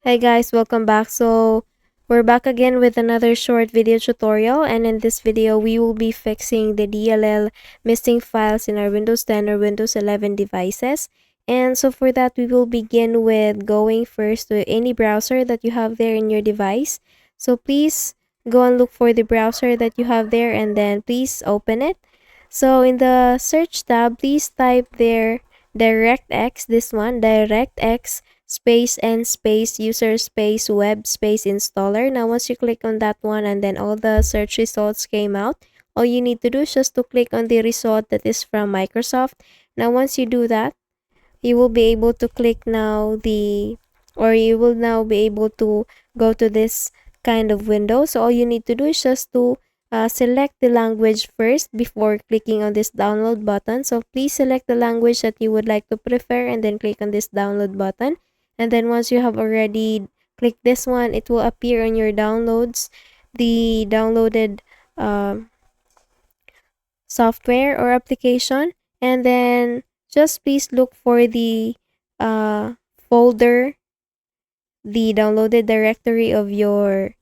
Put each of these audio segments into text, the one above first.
Hey guys, welcome back. We're back again with another short video tutorial, and in this video we will be fixing the DLL missing files in our Windows 10 or Windows 11 devices. And so for that we will begin with going first to any browser that you have there in your device. So please go and look for the browser that you have there and then please open it. So in the search tab, please type there DirectX, this one, DirectX space and space user space web space installer. Now once you click on that one and then all the search results came out, all you need to do is just to click on the result that is from Microsoft. Now once you do that, you will be able to click now you will now be able to go to this kind of window. So all you need to do is just to select the language first before clicking on this download button. So please select the language that you would like to prefer and then click on this download button. And then once you have already clicked this one, it will appear on your downloads, the downloaded software or application. And then just please look for the folder, the downloaded directory of your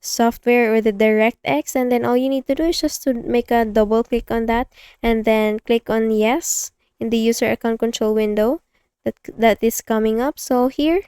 software or the DirectX, and then all you need to do is just to make a double click on that and then click on yes in the user account control window that is coming up. So here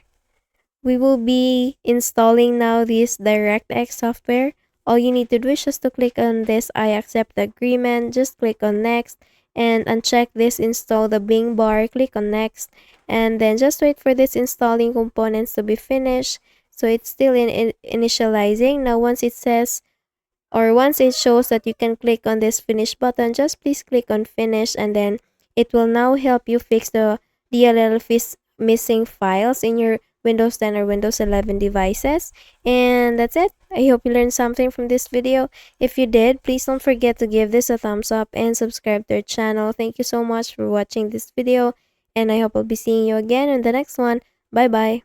we will be installing now this DirectX software. All you need to do is just to click on this I accept the agreement, just click on next and uncheck this install the Bing bar, click on next, and then just wait for this installing components to be finished. So it's still in initializing. Now once it says or once it shows that you can click on this finish button, just please click on finish and then it will now help you fix the DLL missing files in your Windows 10 or Windows 11 devices. And that's it. I hope you learned something from this video. If you did, please don't forget to give this a thumbs up and subscribe to our channel. Thank you so much for watching this video and I hope I'll be seeing you again in the next one. Bye bye.